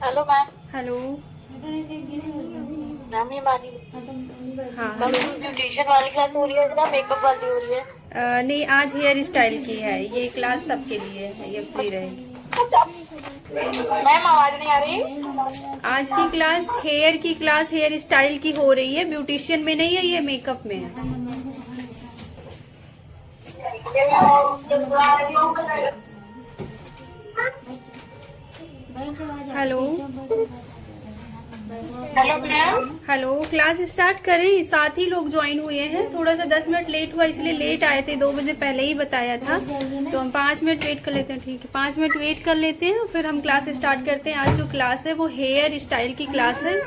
Hello ma'am. Hello. Ma'am ये मानी हाँ मैम, हेलो। ब्यूटिशियन वाली क्लास हो रही है ना मेकअप वाली हो रही है? नहीं, आज हेयर स्टाइल की है, ये क्लास सबके लिए है, ये फ्री रहेगी। मैम आवाज नहीं आ रही। आज की क्लास हेयर की क्लास हेयर स्टाइल की हो रही है, ब्यूटिशियन में नहीं है, ये मेकअप में है। Hello. Hello ma'am. Hello, class start करें? साथ ही लोग ज्वाइन हुए हैं, थोड़ा सा 10 मिनट लेट हुआ इसलिए लेट आए थे, 2 बजे पहले ही बताया था, तो हम 5 मिनट वेट कर लेते हैं। ठीक है, 5 मिनट वेट कर लेते हैं, फिर हम क्लास स्टार्ट करते हैं। आज जो क्लास है वो हेयर स्टाइल की क्लास है,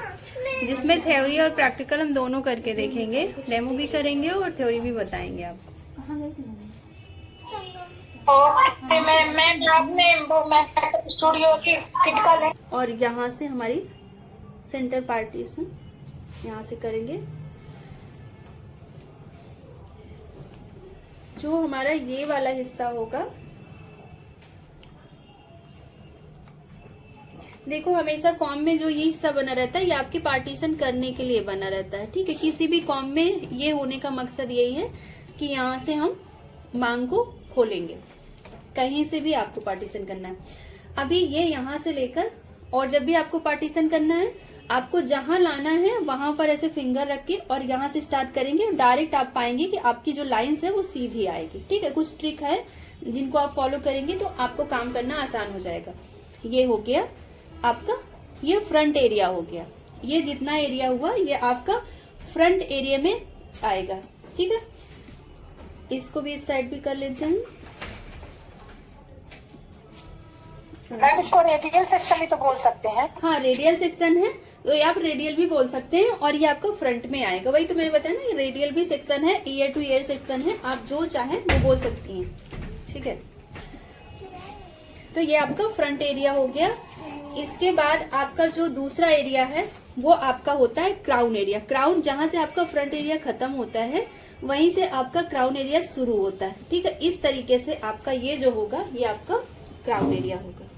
जिसमें थ्योरी और प्रैक्टिकल हम दोनों करके देखेंगे, डेमो भी करेंगे और थ्योरी भी बताएंगे आपको। ओके मैम, आपने वो मेकअप स्टूडियो की फिट कर है। और यहाँ से हमारी सेंटर पार्टीशन यहाँ से करेंगे। जो हमारा ये वाला हिस्सा होगा, देखो हमेशा कॉम में जो ये हिस्सा बना रहता है, ये आपके पार्टीशन करने के लिए बना रहता है। ठीक है, किसी भी कॉम में ये होने का मकसद यही है कि यहाँ से हम मांग को खोलेंगे, कहीं से भी आपको पार्टीशन करना है। अभी ये यहाँ से लेकर, और जब भी आपको पार्टीशन करना है, आपको जहां लाना है वहां पर ऐसे फिंगर रख के और यहाँ से स्टार्ट करेंगे, और डायरेक्ट आप पाएंगे कि आपकी जो लाइंस है वो सीधी आएगी। ठीक है, कुछ ट्रिक है जिनको आप फॉलो करेंगे तो आपको काम करना आसान हो जाएगा। ये हो गया आपका, ये फ्रंट एरिया हो गया, ये जितना एरिया हुआ ये आपका फ्रंट एरिया में आएगा। ठीक है, इसको भी इस साइड भी कर लेते हैं। मैम इसको रेडियल सेक्शन भी तो बोल सकते हैं। हाँ, रेडियल सेक्शन है तो ये आप रेडियल भी बोल सकते हैं, और ये आपका फ्रंट में आएगा। वही तो मैंने बताया ना, ये रेडियल भी सेक्शन है, ईयर टू ईयर सेक्शन है, आप जो चाहें वो बोल सकती हैं। ठीक है, तो ये आपका फ्रंट एरिया हो गया। इसके बाद आपका जो दूसरा एरिया है वो आपका होता है क्राउन एरिया। क्राउन, जहां से आपका फ्रंट एरिया खत्म होता है वहीं से आपका क्राउन एरिया शुरू होता है। ठीक है, इस तरीके से आपका ये जो होगा ये आपका क्राउन एरिया होगा।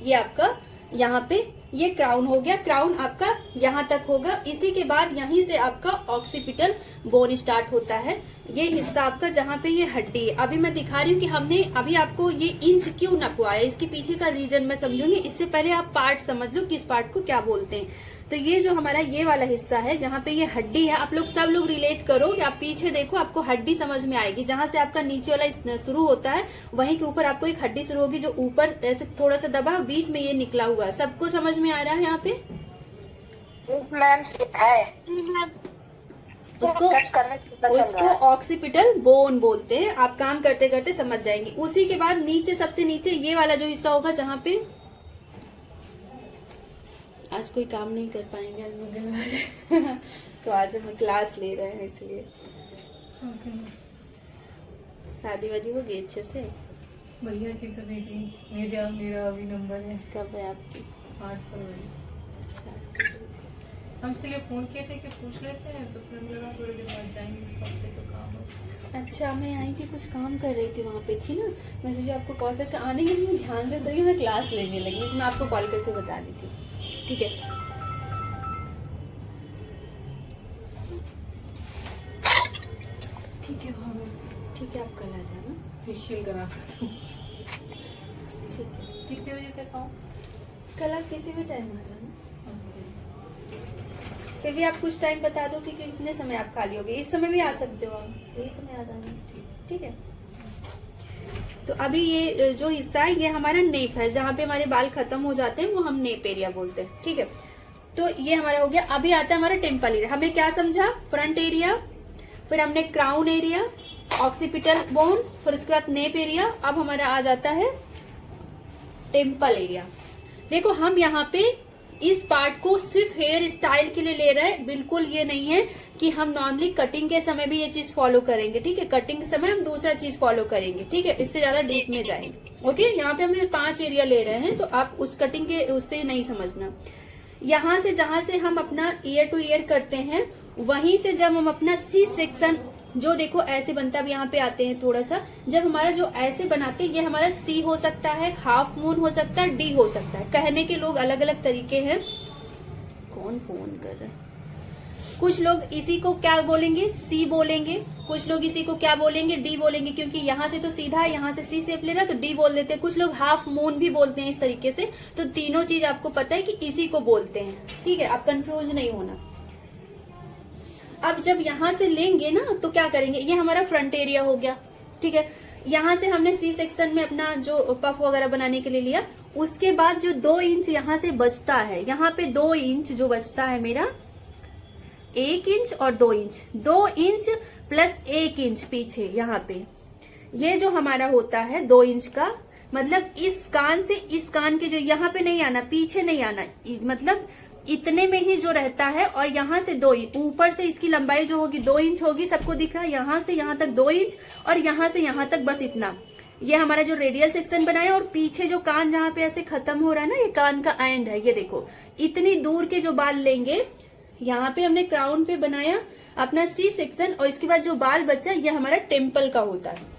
ये आपका यहाँ पे ये क्राउन हो गया, क्राउन आपका यहाँ तक होगा। इसी के बाद यहीं से आपका ऑक्सीपिटल बोन स्टार्ट होता है, ये हिस्सा आपका जहाँ पे ये हड्डी है। अभी मैं दिखा रही हूँ कि हमने अभी आपको ये इंच क्यों नपवाया, इसके पीछे का रीजन मैं समझूंगी। इससे पहले आप पार्ट समझ लो कि इस पार्ट को क्या बोलते हैं। तो ये जो हमारा ये वाला हिस्सा है जहाँ पे ये हड्डी है, आप लोग सब लोग रिलेट करो कि आप पीछे देखो, आपको हड्डी समझ में आएगी। जहां से आपका नीचे वाला शुरू होता है वहीं के ऊपर आपको एक हड्डी शुरू होगी, जो ऊपर ऐसे थोड़ा सा दबा, बीच में ये निकला हुआ है। सबको समझ में आ रहा है यहाँ पे? मैम है उसको टच करने से पता चल उसको रहा है। ऑक्सीपिटल बोन बोलते हैं। आप काम करते करते समझ जाएंगे। उसी के बाद नीचे, सबसे नीचे ये वाला जो हिस्सा होगा, जहाँ पे आज कोई काम नहीं कर पाएंगे आज मंगलवार तो आज हम क्लास ले रहे हैं इसलिए। शादी वादी हो गई अच्छे से? भैया की तो नहीं थी, मेरा अभी नंबर है। कब है आपकी? 8 फरवरी। अच्छा, हम इसलिए फोन किए थे कि पूछ लेते हैं, तो फिर हमें लगा थोड़ी देर बाद जाएंगे, इस हफ्ते तो काम हो। अच्छा, मैं आई थी, कुछ काम कर रही थी, वहाँ पे थी ना, मैं सोचा आपको कॉल बैक आने के लिए ध्यान से उतरी, मैं क्लास लेने लगी तो मैं आपको कॉल करके बता दी थी। ठीक है, ठीक है भाभी, ठीक है, आप कल आ जाना। फेशियल करा। ठीक है, कितने बजे तक आऊँ? कल आप किसी भी टाइम आ जाना। फिर भी आप कुछ टाइम बता दो कि कितने समय आप खाली होगे। इस समय भी आ सकते हो आप, यही समय आ जाना। ठीक है, तो अभी ये जो हिस्सा है ये हमारा नेप है, जहाँ पे हमारे बाल खत्म हो जाते हैं वो हम नेप एरिया बोलते हैं। ठीक है, तो ये हमारा हो गया। अभी आता है हमारा टेम्पल एरिया। हमने क्या समझा? फ्रंट एरिया, फिर हमने क्राउन एरिया, ऑक्सीपिटल बोन, फिर उसके बाद नेप एरिया। अब हमारा आ जाता है टेम्पल एरिया। देखो, हम यहाँ पे इस पार्ट को सिर्फ हेयर स्टाइल के लिए ले रहे हैं, बिल्कुल ये नहीं है कि हम नॉर्मली कटिंग के समय भी ये चीज फॉलो करेंगे। ठीक है, कटिंग के समय हम दूसरा चीज फॉलो करेंगे। ठीक है, इससे ज्यादा डीप में जाएंगे। ओके, यहाँ पे हम 5 एरिया ले रहे हैं, तो आप उस कटिंग के उससे नहीं समझना। यहाँ से जहां से हम अपना ईयर टू ईयर करते हैं, वहीं से जब हम अपना सी सेक्शन जो देखो ऐसे बनता, अब यहाँ पे आते हैं थोड़ा सा, जब हमारा जो ऐसे बनाते हैं, ये हमारा सी हो सकता है, हाफ मून हो सकता है, डी हो सकता है। कहने के लोग अलग अलग तरीके हैं। कौन फोन कर रहा है? कुछ लोग इसी को क्या बोलेंगे, सी बोलेंगे, कुछ लोग इसी को क्या बोलेंगे, डी बोलेंगे, क्योंकि यहाँ से तो सीधा है, यहाँ से सी शेप ले रहा है तो डी बोल देते हैं। कुछ लोग हाफ मून भी बोलते हैं इस तरीके से। तो तीनों चीज आपको पता है कि इसी को बोलते हैं, ठीक है, आप कंफ्यूज नहीं होना। अब जब यहाँ से लेंगे ना तो क्या करेंगे, ये हमारा फ्रंट एरिया हो गया, ठीक है। यहाँ से हमने सी सेक्शन में अपना जो पफ वगैरह बनाने के लिए लिया, उसके बाद जो 2 इंच यहाँ से बचता है, यहाँ पे 2 इंच जो बचता है मेरा, 1 इंच और 2 इंच, 2 इंच प्लस 1 इंच पीछे यहाँ पे, ये जो हमारा होता है 2 इंच का, मतलब इस कान से इस कान के जो यहाँ पे नहीं आना, पीछे नहीं आना, मतलब इतने में ही जो रहता है। और यहाँ से 2 इंच ऊपर से इसकी लंबाई जो होगी 2 इंच होगी, सबको दिख रहा है, यहाँ से यहाँ तक 2 इंच और यहाँ से यहाँ तक बस इतना। ये हमारा जो रेडियल सेक्शन बनाया, और पीछे जो कान जहाँ पे ऐसे खत्म हो रहा है ना, ये कान का एंड है, ये देखो इतनी दूर के जो बाल लेंगे, यहाँ पे हमने क्राउन पे बनाया अपना सी सेक्शन, और इसके बाद जो बाल बचा ये हमारा टेम्पल का होता है।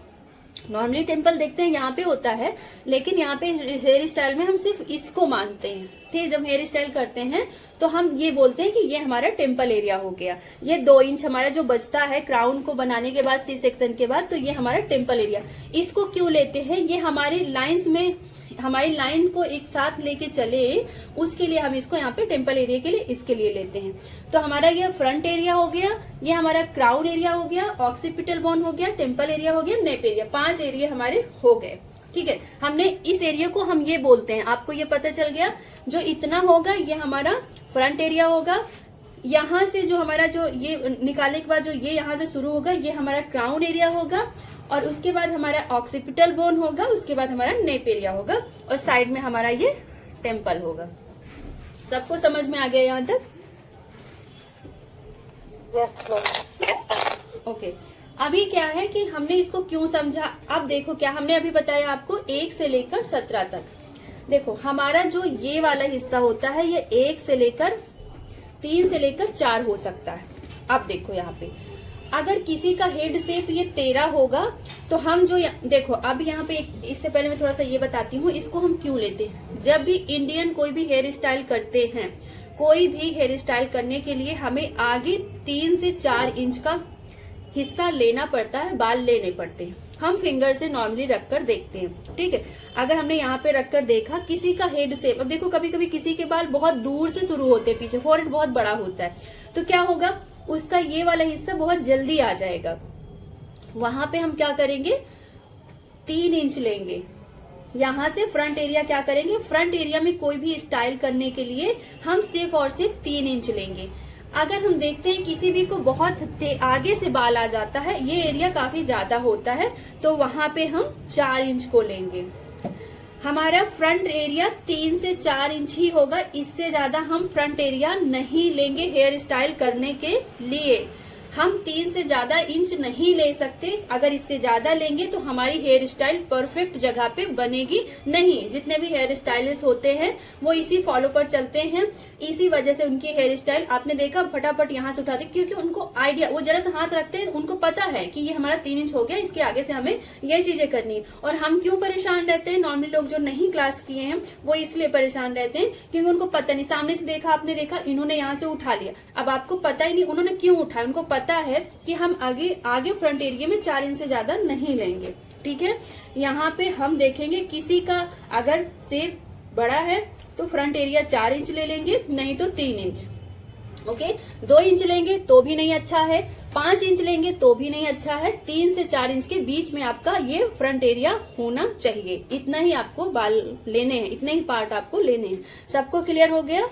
नॉर्मली टेम्पल देखते हैं यहाँ पे होता है, लेकिन यहाँ पे हेयर स्टाइल में हम सिर्फ इसको मानते हैं, ठीक है। जब हेयर स्टाइल करते हैं तो हम ये बोलते हैं कि ये हमारा टेम्पल एरिया हो गया। ये 2 इंच हमारा जो बचता है क्राउन को बनाने के बाद, सी सेक्शन के बाद, तो ये हमारा टेम्पल एरिया। इसको क्यों लेते हैं, ये हमारी लाइंस में, हमारी लाइन को एक साथ लेके चले, उसके लिए हम इसको यहाँ पे टेम्पल एरिया के लिए इसके लिए लेते हैं। तो हमारा ये फ्रंट एरिया हो गया, ये हमारा क्राउन एरिया हो गया, ऑक्सीपिटल बोन हो गया, टेम्पल एरिया हो गया, नेप एरिया, 5 एरिया हमारे हो गए, ठीक है। हमने इस एरिया को हम ये बोलते हैं, आपको ये पता चल गया। जो इतना होगा ये हमारा फ्रंट एरिया होगा। यहाँ से जो हमारा जो ये निकालने के बाद जो ये यहाँ से शुरू होगा, ये हमारा क्राउन एरिया होगा, और उसके बाद हमारा ऑक्सीपिटल बोन होगा, उसके बाद हमारा नेप एरिया होगा, और साइड में हमारा ये टेम्पल होगा। सबको समझ में आ गया यहाँ तक? Yes ma'am. ओके, अभी क्या है कि हमने इसको क्यों समझा, अब देखो क्या हमने अभी बताया आपको 1 से लेकर 17 तक। देखो हमारा जो ये वाला हिस्सा होता है, ये 1 से लेकर 3 से लेकर 4 हो सकता है। अब देखो यहाँ पे अगर किसी का हेड शेप ये 13 होगा, तो हम जो देखो अब यहाँ पे इससे पहले मैं थोड़ा सा ये बताती हूँ इसको हम क्यों लेते हैं। जब भी इंडियन कोई भी हेयर स्टाइल करते हैं, कोई भी हेयर स्टाइल करने के लिए हमें आगे 3 से 4 इंच का हिस्सा लेना पड़ता है, बाल लेने पड़ते हैं। हम फिंगर से नॉर्मली रखकर देखते हैं, ठीक है। अगर हमने यहाँ पे रखकर देखा किसी का हेड शेप, अब देखो कभी कभी किसी के बाल बहुत दूर से शुरू होते हैं, पीछे फोरहेड बहुत बड़ा होता है, तो क्या होगा, उसका ये वाला हिस्सा बहुत जल्दी आ जाएगा। वहां पे हम क्या करेंगे, 3 इंच लेंगे। यहाँ से फ्रंट एरिया क्या करेंगे, फ्रंट एरिया में कोई भी स्टाइल करने के लिए हम सिर्फ और सिर्फ 3 इंच लेंगे। अगर हम देखते हैं किसी भी को बहुत आगे से बाल आ जाता है, ये एरिया काफी ज्यादा होता है, तो वहां पे हम 4 इंच को लेंगे। हमारा फ्रंट एरिया 3 से 4 इंच ही होगा, इससे ज्यादा हम फ्रंट एरिया नहीं लेंगे हेयर स्टाइल करने के लिए। हम 3 से ज्यादा इंच नहीं ले सकते, अगर इससे ज्यादा लेंगे तो हमारी हेयर स्टाइल परफेक्ट जगह पे बनेगी नहीं। जितने भी हेयर स्टाइलिस्ट होते हैं वो इसी फॉलो पर चलते हैं, इसी वजह से उनकी हेयर स्टाइल आपने देखा फटाफट यहाँ से उठाते, क्योंकि उनको आइडिया, वो जरा सा हाथ रखते हैं, उनको पता है कि ये हमारा 3 इंच हो गया, इसके आगे से हमें ये चीजें करनी है। और हम क्यों परेशान रहते हैं, नॉर्मली लोग जो नहीं क्लास किए हैं वो इसलिए परेशान रहते हैं क्योंकि उनको पता नहीं, सामने से देखा, आपने देखा इन्होंने यहाँ से उठा लिया, अब आपको पता ही नहीं उन्होंने क्यों उठाया। उनको पता है कि हम आगे फ्रंट एरिया में 4 इंच से ज्यादा नहीं लेंगे, ठीक है। यहाँ पे हम देखेंगे किसी का अगर शेप बड़ा है तो फ्रंट एरिया 4 इंच ले लेंगे, नहीं तो 3 इंच, ओके। 2 इंच लेंगे तो भी नहीं अच्छा है, 5 इंच लेंगे तो भी नहीं अच्छा है, 3 से 4 इंच के बीच में आपका ये फ्रंट एरिया होना चाहिए। इतना ही आपको बाल लेने हैं, इतने ही पार्ट आपको लेने हैं। सबको क्लियर हो गया?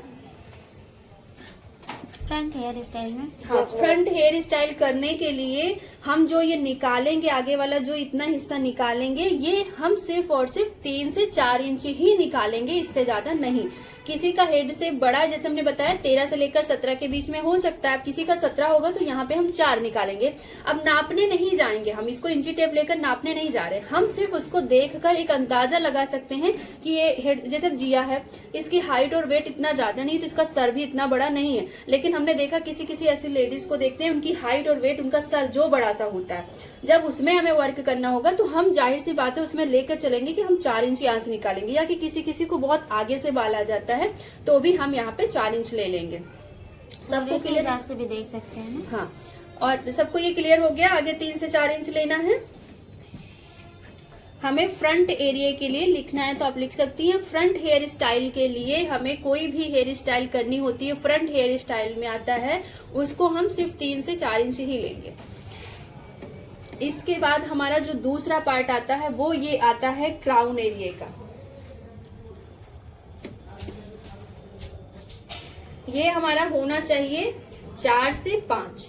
फ्रंट हेयर स्टाइल में, हाँ, फ्रंट हेयर स्टाइल करने के लिए हम जो ये निकालेंगे, आगे वाला जो इतना हिस्सा निकालेंगे, ये हम सिर्फ और सिर्फ 3 से 4 इंच ही निकालेंगे, इससे ज्यादा नहीं। किसी का हेड से बड़ा, जैसे हमने बताया 13 से लेकर 17 के बीच में हो सकता है। अब किसी का 17 होगा तो यहाँ पे हम 4 निकालेंगे। अब नापने नहीं जाएंगे हम, इसको इंची टेप लेकर नापने नहीं जा रहे, हम सिर्फ उसको देखकर एक अंदाजा लगा सकते हैं कि ये हेड, जैसे जिया है, इसकी हाइट और वेट इतना ज्यादा नहीं, तो इसका सर भी इतना बड़ा नहीं है। लेकिन हमने देखा किसी किसी ऐसी लेडीज को देखते हैं, उनकी हाइट और वेट, उनका सर जो बड़ा सा होता है, जब उसमें हमें वर्क करना होगा तो हम जाहिर सी बात है उसमें लेकर चलेंगे कि हम 4 इंच यहाँ से निकालेंगे, या कि किसी किसी को बहुत आगे से बाल आ जाता है तो भी हम यहाँ पे 4 इंच ले लेंगे। सबको के हिसाब से भी देख सकते हैं ना। हाँ, और सबको ये क्लियर हो गया। आगे 3 से 4 इंच लेना है। हमें फ्रंट एरिया के लिए लिखना है तो आप लिख सकती हैं, फ्रंट हेयर स्टाइल के लिए हमें कोई भी हेयर स्टाइल करनी होती है, फ्रंट हेयर स्टाइल में आता है, उसको हम सिर्फ 3 से 4 इंच ही लेंगे। इसके बाद हमारा जो दूसरा पार्ट आता है वो ये आता है क्राउन एरिया का। ये हमारा होना चाहिए 4 से 5।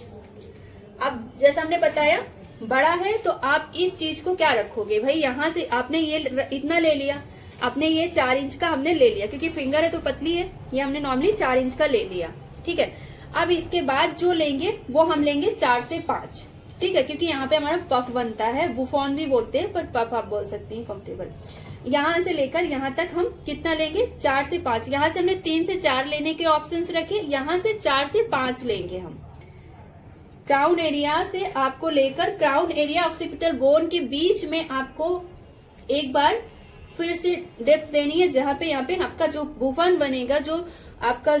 अब जैसा हमने बताया बड़ा है तो आप इस चीज को क्या रखोगे भाई, यहाँ से आपने ये इतना ले लिया, आपने ये 4 इंच का हमने ले लिया, क्योंकि फिंगर है तो पतली है, ये हमने नॉर्मली 4 इंच का ले लिया, ठीक है। अब इसके बाद जो लेंगे वो हम लेंगे 4 से 5, ठीक है, क्योंकि यहाँ पे हमारा पफ बनता है, बुफॉन भी बोलते हैं पर पफ आप बोल सकती हैं, कंफर्टेबल। यहाँ से लेकर यहाँ तक हम कितना लेंगे, 4 से 5। यहाँ से हमने 3 से 4 लेने के ऑप्शंस रखे, यहाँ से 4 से 5 लेंगे हम। क्राउन एरिया से आपको लेकर क्राउन एरिया ऑक्सीपिटल बोन के बीच में आपको एक बार फिर से डेप्थ देनी है, जहाँ पे यहाँ पे आपका जो बुफन बनेगा, जो आपका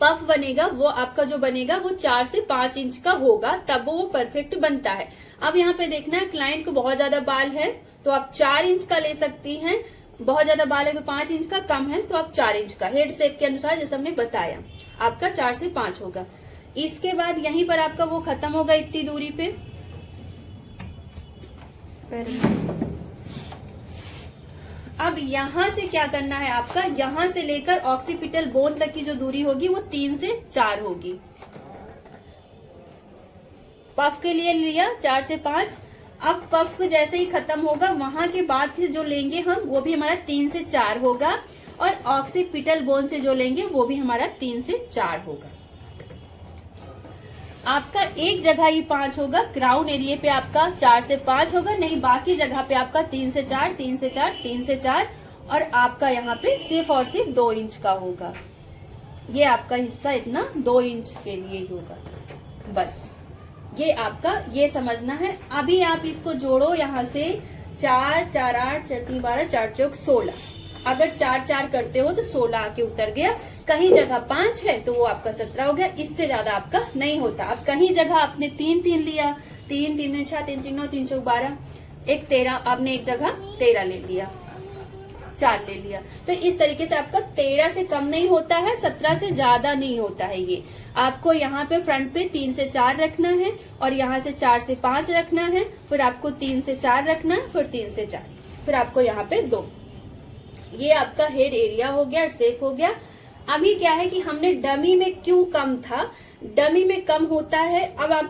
पफ बनेगा, वो आपका जो बनेगा वो 4 से 5 इंच का होगा, तब वो परफेक्ट बनता है। अब यहाँ पे देखना है, क्लाइंट को बहुत ज्यादा बाल है तो आप 4 इंच का ले सकती हैं, बहुत ज्यादा बाल है तो 5 इंच का, कम है तो आप 4 इंच का, हेड शेप के अनुसार जैसे हमने बताया आपका 4 से 5 होगा। इसके बाद यहीं पर आपका वो खत्म होगा इतनी दूरी पे। अब यहाँ से क्या करना है आपका, यहाँ से लेकर ऑक्सीपिटल बोन तक की जो दूरी होगी वो 3 से 4 होगी। पफ के लिए लिया 4 से 5। अब पफ जैसे ही खत्म होगा वहां के बाद से जो लेंगे हम वो भी हमारा 3 से 4 होगा, और ऑक्सीपिटल बोन से जो लेंगे वो भी हमारा 3 से 4 होगा। आपका एक जगह ही 5 होगा, क्राउन एरिया पे आपका 4 से 5 होगा, नहीं बाकी जगह पे आपका 3 से 4, 3 से 4, 3 से 4, और आपका यहाँ पे सिर्फ और सिर्फ 2 इंच का होगा। ये आपका हिस्सा इतना 2 इंच के लिए ही होगा, बस ये आपका ये समझना है। अभी आप इसको जोड़ो, यहाँ से 4, 4, 8, 4, 3, 12, 4 चौक 16। अगर 4, 4 करते हो तो 16 आके उतर गया। कहीं जगह 5 है तो वो आपका 17 हो गया, इससे ज्यादा आपका नहीं होता। अब कहीं जगह आपने 3, 3 लिया, 3, 3, 6, 3, 3, 9, 3, 4, 12, 1, 13, आपने एक जगह 13 ले लिया, 4 ले लिया, तो इस तरीके से आपका 13 से कम नहीं होता है, 17 से ज्यादा नहीं होता है। ये आपको यहाँ पे फ्रंट पे 3 से 4 रखना है, और यहाँ से 4 से 5 रखना है, फिर आपको 3 से 4 रखना है, फिर 3 से 4, फिर आपको यहाँ पे 2। ये आपका हेड एरिया हो गया, शेप हो गया। अभी क्या है कि हमने डमी में क्यों कम था, डमी में कम होता है। अब आप